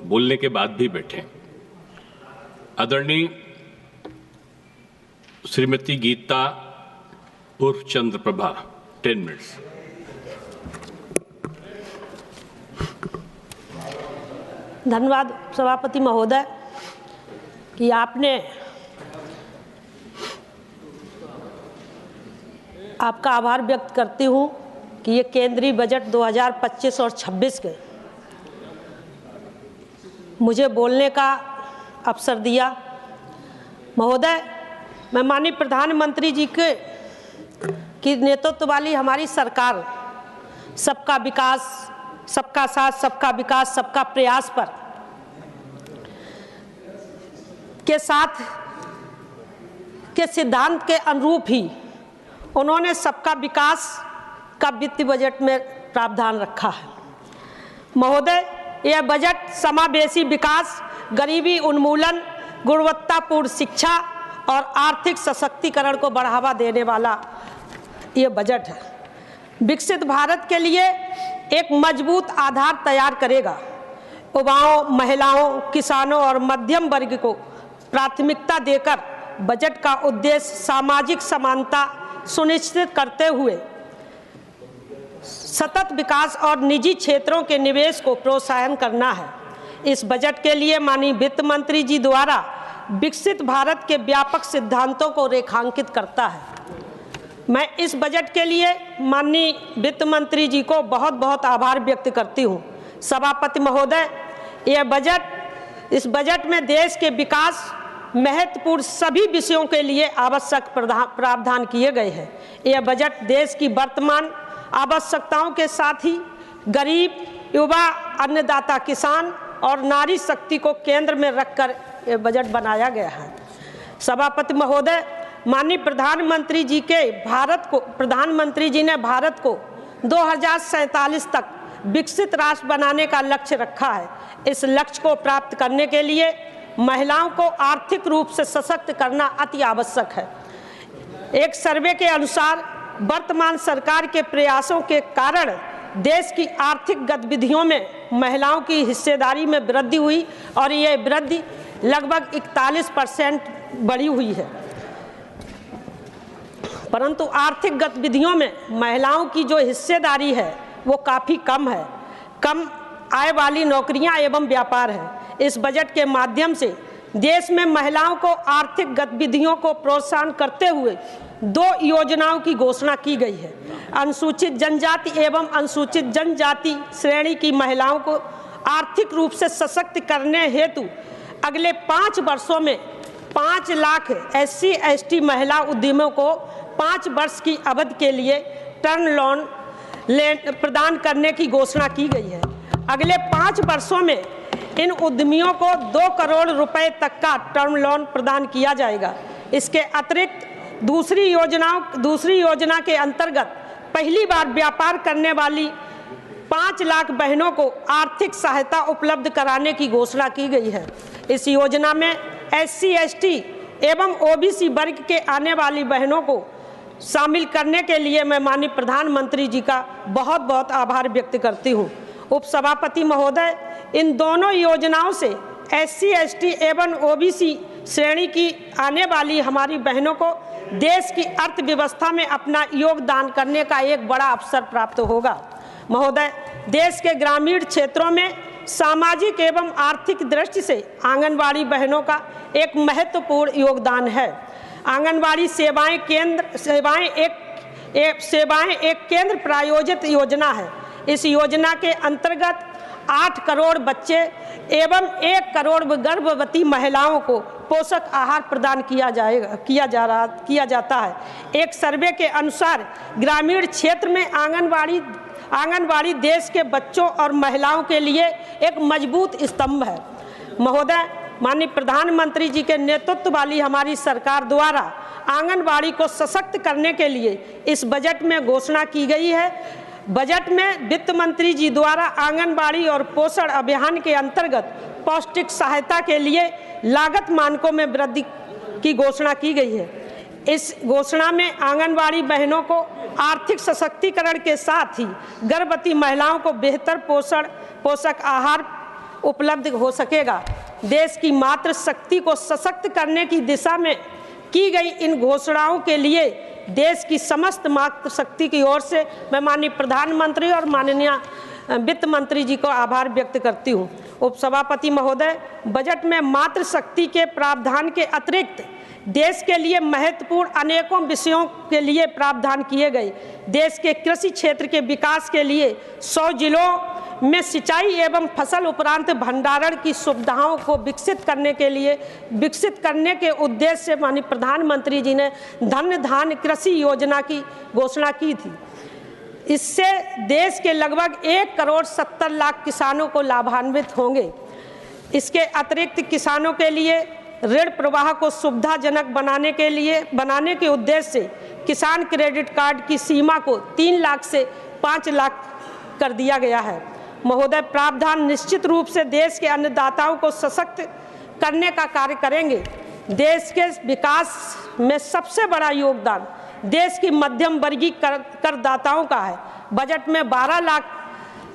बोलने के बाद भी बैठे। आदरणीय श्रीमती गीता उर्फ चंद्रप्रभा, 10 मिनट्स। धन्यवाद सभापति महोदय कि आपका आभार व्यक्त करती हूँ कि ये केंद्रीय बजट 2025 और 26 के मुझे बोलने का अवसर दिया। महोदय, मैं माननीय प्रधानमंत्री जी की नेतृत्व वाली हमारी सरकार सबका विकास, सबका साथ, सबका विकास, सबका प्रयास पर के साथ के सिद्धांत के अनुरूप ही उन्होंने सबका विकास का वित्तीय बजट में प्रावधान रखा है। महोदय, यह बजट समावेशी विकास, गरीबी उन्मूलन, गुणवत्तापूर्ण शिक्षा और आर्थिक सशक्तिकरण को बढ़ावा देने वाला यह बजट है। विकसित भारत के लिए एक मजबूत आधार तैयार करेगा। युवाओं, महिलाओं, किसानों और मध्यम वर्ग को प्राथमिकता देकर बजट का उद्देश्य सामाजिक समानता सुनिश्चित करते हुए सतत विकास और निजी क्षेत्रों के निवेश को प्रोत्साहन करना है। इस बजट के लिए माननीय वित्त मंत्री जी द्वारा विकसित भारत के व्यापक सिद्धांतों को रेखांकित करता है। मैं इस बजट के लिए माननीय वित्त मंत्री जी को बहुत बहुत आभार व्यक्त करती हूँ। सभापति महोदय, इस बजट में देश के विकास महत्वपूर्ण सभी विषयों के लिए आवश्यक प्रावधान किए गए हैं। यह बजट देश की वर्तमान आवश्यकताओं के साथ ही गरीब, युवा, अन्नदाता किसान और नारी शक्ति को केंद्र में रखकर यह बजट बनाया गया है। सभापति महोदय, माननीय प्रधानमंत्री जी ने भारत को 2047 तक विकसित राष्ट्र बनाने का लक्ष्य रखा है। इस लक्ष्य को प्राप्त करने के लिए महिलाओं को आर्थिक रूप से सशक्त करना अति आवश्यक है। एक सर्वे के अनुसार वर्तमान सरकार के प्रयासों के कारण देश की आर्थिक गतिविधियों में महिलाओं की हिस्सेदारी में वृद्धि हुई और यह वृद्धि लगभग 41% बढ़ी हुई है। परंतु आर्थिक गतिविधियों में महिलाओं की जो हिस्सेदारी है वो काफ़ी कम है। कम आय वाली नौकरियां एवं व्यापार है। इस बजट के माध्यम से देश में महिलाओं को आर्थिक गतिविधियों को प्रोत्साहन करते हुए 2 योजनाओं की घोषणा की गई है। अनुसूचित जनजाति एवं अनुसूचित जनजाति श्रेणी की महिलाओं को आर्थिक रूप से सशक्त करने हेतु अगले 5 वर्षों में 5 लाख SC/ST महिला उद्यमियों को 5 वर्ष की अवधि के लिए टर्म लोन प्रदान करने की घोषणा की गई है। अगले 5 वर्षों में इन उद्यमियों को 2 करोड़ रुपए तक का टर्म लोन प्रदान किया जाएगा। इसके अतिरिक्त दूसरी योजना के अंतर्गत पहली बार व्यापार करने वाली 5 लाख बहनों को आर्थिक सहायता उपलब्ध कराने की घोषणा की गई है। इस योजना में SC/ST एवं OBC वर्ग के आने वाली बहनों को शामिल करने के लिए मैं माननीय प्रधानमंत्री जी का बहुत बहुत आभार व्यक्त करती हूँ। उपसभापति महोदय, इन दोनों योजनाओं से SC/ST एवं OBC श्रेणी की आने वाली हमारी बहनों को देश की अर्थव्यवस्था में अपना योगदान करने का एक बड़ा अवसर प्राप्त होगा। महोदय, देश के ग्रामीण क्षेत्रों में सामाजिक एवं आर्थिक दृष्टि से आंगनबाड़ी बहनों का एक महत्वपूर्ण योगदान है। आंगनबाड़ी सेवाएं एक केंद्र प्रायोजित योजना है। इस योजना के अंतर्गत 8 करोड़ बच्चे एवं 1 करोड़ गर्भवती महिलाओं को पोषक आहार प्रदान किया जाता है। एक सर्वे के अनुसार ग्रामीण क्षेत्र में आंगनबाड़ी देश के बच्चों और महिलाओं के लिए एक मजबूत स्तंभ है। महोदय, माननीय प्रधानमंत्री जी के नेतृत्व वाली हमारी सरकार द्वारा आंगनबाड़ी को सशक्त करने के लिए इस बजट में घोषणा की गई है। बजट में वित्त मंत्री जी द्वारा आंगनबाड़ी और पोषण अभियान के अंतर्गत पौष्टिक सहायता के लिए लागत मानकों में वृद्धि की घोषणा की गई है। इस घोषणा में आंगनबाड़ी बहनों को आर्थिक सशक्तिकरण के साथ ही गर्भवती महिलाओं को बेहतर पोषक आहार उपलब्ध हो सकेगा। देश की मातृ शक्ति को सशक्त करने की दिशा में की गई इन घोषणाओं के लिए देश की समस्त मातृ शक्ति की ओर से मैं माननीय प्रधानमंत्री और माननीय वित्त मंत्री जी को आभार व्यक्त करती हूँ। उपसभापति महोदय, बजट में मातृ शक्ति के प्रावधान के अतिरिक्त देश के लिए महत्वपूर्ण अनेकों विषयों के लिए प्रावधान किए गए। देश के कृषि क्षेत्र के विकास के लिए 100 जिलों में सिंचाई एवं फसल उपरांत भंडारण की सुविधाओं को विकसित करने के उद्देश्य से माननीय प्रधानमंत्री जी ने धन धान्य कृषि योजना की घोषणा की थी। इससे देश के लगभग 1,70,00,000 किसानों को लाभान्वित होंगे। इसके अतिरिक्त किसानों के लिए ऋण प्रवाह को सुविधाजनक बनाने के उद्देश्य से किसान क्रेडिट कार्ड की सीमा को 3 लाख से 5 लाख कर दिया गया है। महोदय, प्रावधान निश्चित रूप से देश के अन्नदाताओं को सशक्त करने का कार्य करेंगे। देश के विकास में सबसे बड़ा योगदान देश की मध्यम वर्गीय करदाताओं का है। बजट में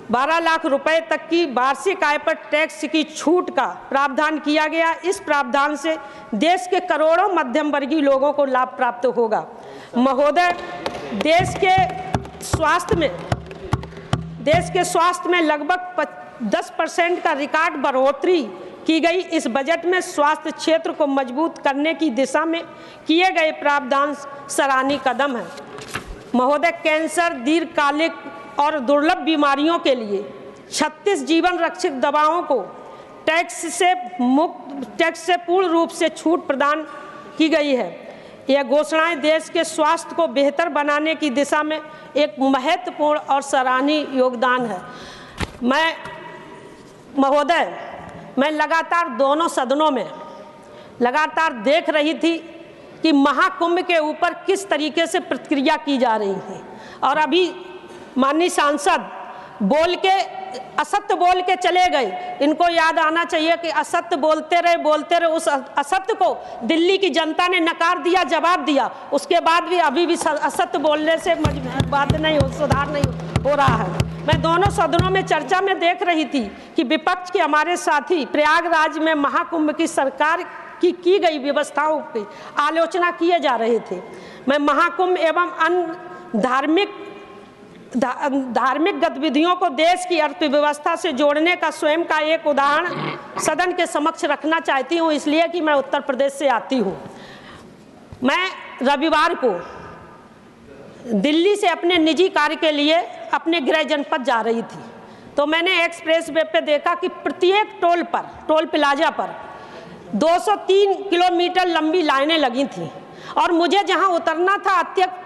12 लाख रुपए तक की वार्षिक आय पर टैक्स की छूट का प्रावधान किया गया। इस प्रावधान से देश के करोड़ों मध्यम वर्गीय लोगों को लाभ प्राप्त होगा। महोदय, देश के स्वास्थ्य में लगभग 10% का रिकॉर्ड बढ़ोतरी की गई। इस बजट में स्वास्थ्य क्षेत्र को मजबूत करने की दिशा में किए गए प्रावधान सराहनीय कदम है। महोदय, कैंसर, दीर्घकालिक और दुर्लभ बीमारियों के लिए 36 जीवन रक्षक दवाओं को टैक्स से पूर्ण रूप से छूट प्रदान की गई है। यह घोषणाएं देश के स्वास्थ्य को बेहतर बनाने की दिशा में एक महत्वपूर्ण और सराहनीय योगदान है। महोदय, मैं लगातार दोनों सदनों में लगातार देख रही थी कि महाकुंभ के ऊपर किस तरीके से प्रतिक्रिया की जा रही है। और अभी माननीय सांसद असत्य बोल के चले गए। इनको याद आना चाहिए कि असत्य बोलते रहे उस असत्य को दिल्ली की जनता ने नकार दिया, जवाब दिया। उसके बाद भी अभी भी असत्य बोलने से सुधार नहीं हो रहा है। मैं दोनों सदनों में चर्चा में देख रही थी कि विपक्ष के हमारे साथी प्रयागराज में महाकुंभ की सरकार की गई व्यवस्थाओं की आलोचना किए जा रहे थे। मैं महाकुंभ एवं अन्य धार्मिक गतिविधियों को देश की अर्थव्यवस्था से जोड़ने का स्वयं का एक उदाहरण सदन के समक्ष रखना चाहती हूँ, इसलिए कि मैं उत्तर प्रदेश से आती हूँ। मैं रविवार को दिल्ली से अपने निजी कार्य के लिए अपने गृह जनपद जा रही थी, तो मैंने एक्सप्रेस वे पे देखा कि प्रत्येक टोल प्लाजा पर 203 किलोमीटर लंबी लाइनें लगी थी। और मुझे जहां उतरना था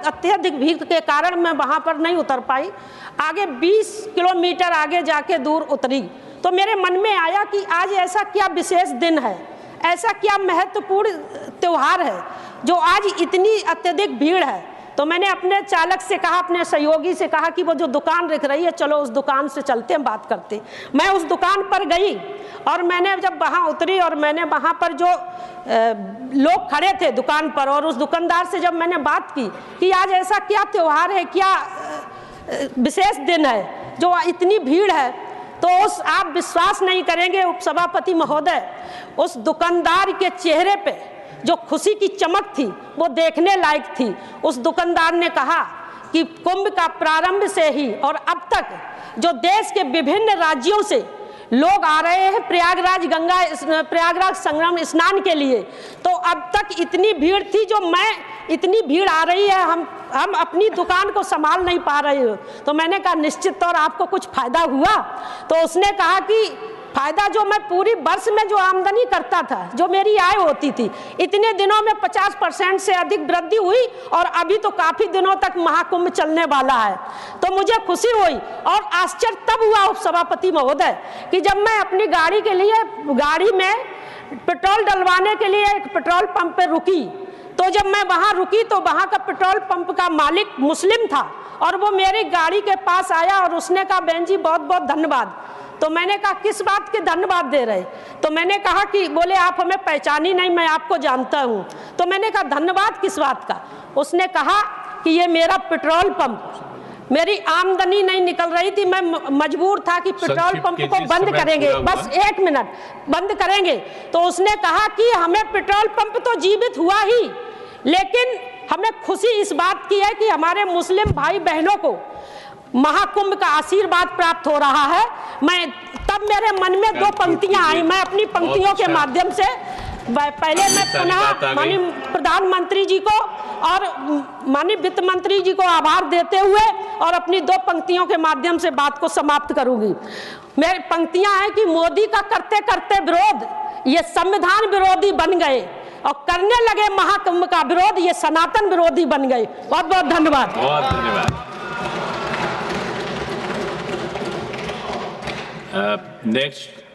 अत्यधिक भीड़ के कारण मैं वहां पर नहीं उतर पाई। आगे 20 किलोमीटर आगे जाके दूर उतरी तो मेरे मन में आया कि आज ऐसा क्या विशेष दिन है, ऐसा क्या महत्वपूर्ण त्यौहार है जो आज इतनी अत्यधिक भीड़ है। तो मैंने अपने चालक से कहा, अपने सहयोगी से कहा कि वो जो दुकान दिख रही है चलो उस दुकान से चलते हैं, बात करते। मैं उस दुकान पर गई और मैंने जब वहाँ उतरी और मैंने वहाँ पर जो लोग खड़े थे दुकान पर और उस दुकानदार से जब मैंने बात की कि आज ऐसा क्या त्यौहार है, क्या विशेष दिन है जो इतनी भीड़ है, तो आप विश्वास नहीं करेंगे उपसभापति महोदय, उस दुकानदार के चेहरे पे जो खुशी की चमक थी वो देखने लायक थी। उस दुकानदार ने कहा कि कुंभ का प्रारंभ से ही और अब तक जो देश के विभिन्न राज्यों से लोग आ रहे हैं प्रयागराज संगम स्नान के लिए, तो अब तक इतनी भीड़ थी इतनी भीड़ आ रही है, हम अपनी दुकान को संभाल नहीं पा रहे हो। तो मैंने कहा निश्चित तौर आपको कुछ फायदा हुआ। तो उसने कहा कि फायदा जो मैं पूरी वर्ष में जो आमदनी करता था, जो मेरी आय होती थी, इतने दिनों में 50% से अधिक वृद्धि हुई और अभी तो काफी दिनों तक महाकुंभ चलने वाला है। तो मुझे खुशी हुई और आश्चर्य तब हुआ उपसभापति महोदय कि जब मैं अपनी गाड़ी में पेट्रोल डलवाने के लिए एक पेट्रोल पंप पे रुकी, तो जब मैं वहां रुकी तो वहां का पेट्रोल पंप का मालिक मुस्लिम था और वो मेरी गाड़ी के पास आया और उसने कहा बहन जी बहुत बहुत धन्यवाद। तो मैंने कहा किस बात के धन्यवाद दे रहे? तो मैंने कहा कि बोले आप हमें पहचानी नहीं, मैं आपको जानता हूँ। तो मैंने कहा धन्यवाद किस बात का? उसने कहा कि ये मेरा पेट्रोल पंप मेरी आमदनी नहीं निकल रही थी, मैं मजबूर था कि पेट्रोल पंप को बंद करेंगे, बस 1 मिनट बंद करेंगे। तो उसने कहा कि हमें पेट्रोल पंप तो जीवित हुआ ही, लेकिन हमें खुशी इस बात की है कि हमारे मुस्लिम भाई बहनों को महाकुंभ का आशीर्वाद प्राप्त हो रहा है। मैं तब मेरे मन में 2 पंक्तियां आई, मैं अपनी पंक्तियों के माध्यम से पहले मैं पुनः माननीय प्रधानमंत्री जी को और माननीय वित्त मंत्री जी को आभार देते हुए और अपनी 2 पंक्तियों के माध्यम से बात को समाप्त करूंगी। मेरी पंक्तियां हैं कि मोदी का करते करते विरोध ये संविधान विरोधी बन गए और करने लगे महाकुंभ का विरोध ये सनातन विरोधी बन गए। बहुत बहुत धन्यवाद। बहुत धन्यवाद। नेक्स्ट